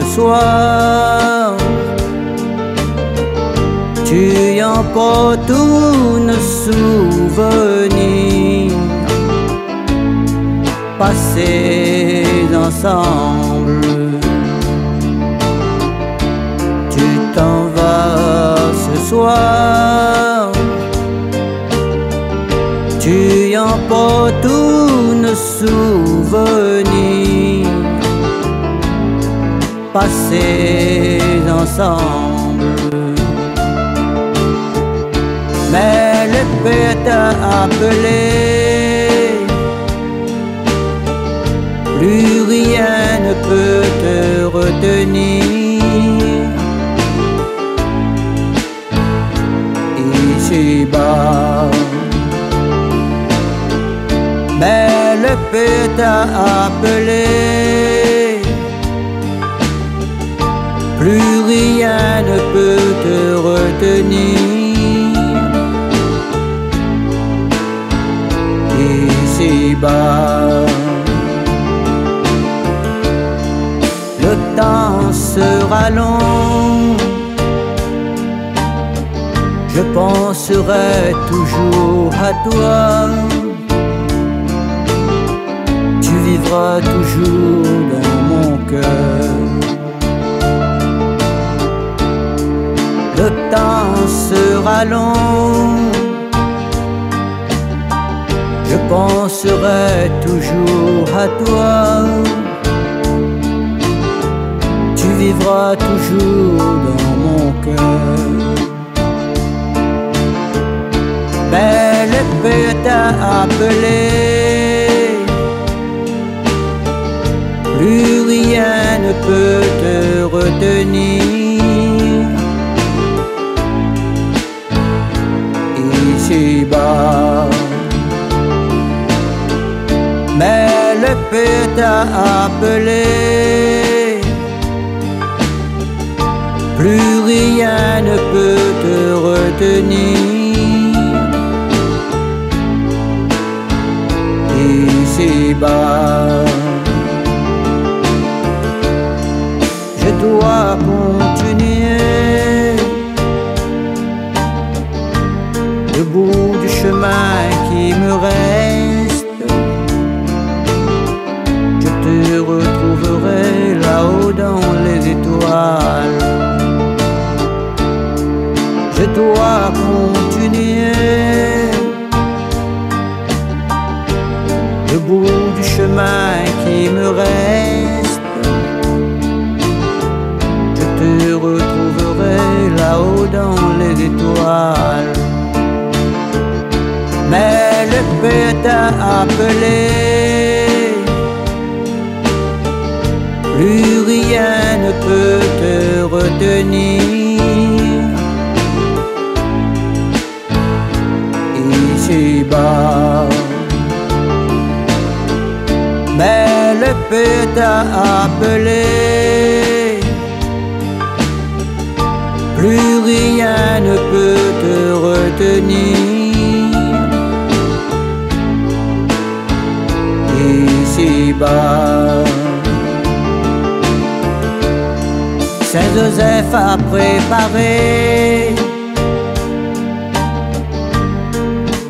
soir. Tu emportes tous nos souvenirs passés ensemble. Tu t'en vas ce soir. Tu emportes tous nos souvenirs passés ensemble. Mais le père t'a appelé, plus rien ne peut te retenir. Ici-bas, mais le père t'a appelé, plus rien ne peut te retenir. Ici-bas, le temps sera long, je penserai toujours à toi. Tu vivras toujours dans mon cœur. Le temps sera long, je penserai toujours à toi. Tu vivras toujours dans mon cœur. Mais le père t'a appelé, plus rien ne peut te retenir. Ici-bas, mais le père t'a appelé, plus rien ne peut te retenir. Ici-bas, je dois continuer le bout du chemin qui me reste. Je te retrouverai là-haut dans les étoiles. Je dois continuer le bout du chemin qui me reste. Je te retrouverai là-haut dans les étoiles. Mais le père t'a appelé, plus rien ne peut te retenir. Ici-bas, mais le père t'a appelé, plus rien ne peut te retenir. Ici-bas, Saint-Joseph a préparé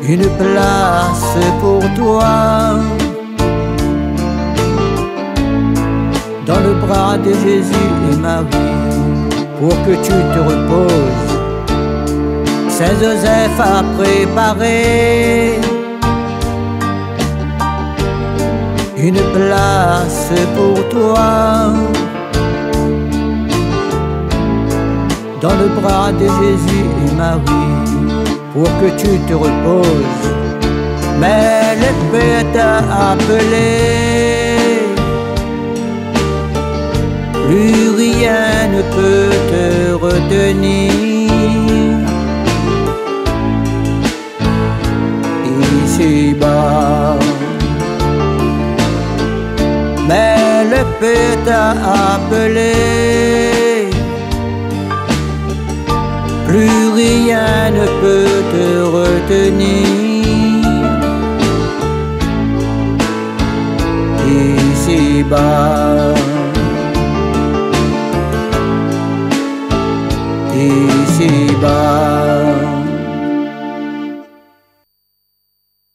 une place pour toi dans le bras de Jésus et Marie, pour que tu te reposes. Saint-Joseph a préparé une place pour toi dans le bras de Jésus et Marie, pour que tu te reposes. Mais le père t'a appelé, plus rien ne peut te retenir. Ici-bas, mais le père t'a appelé, plus rien ne peut te retenir. Ici-bas, ici-bas.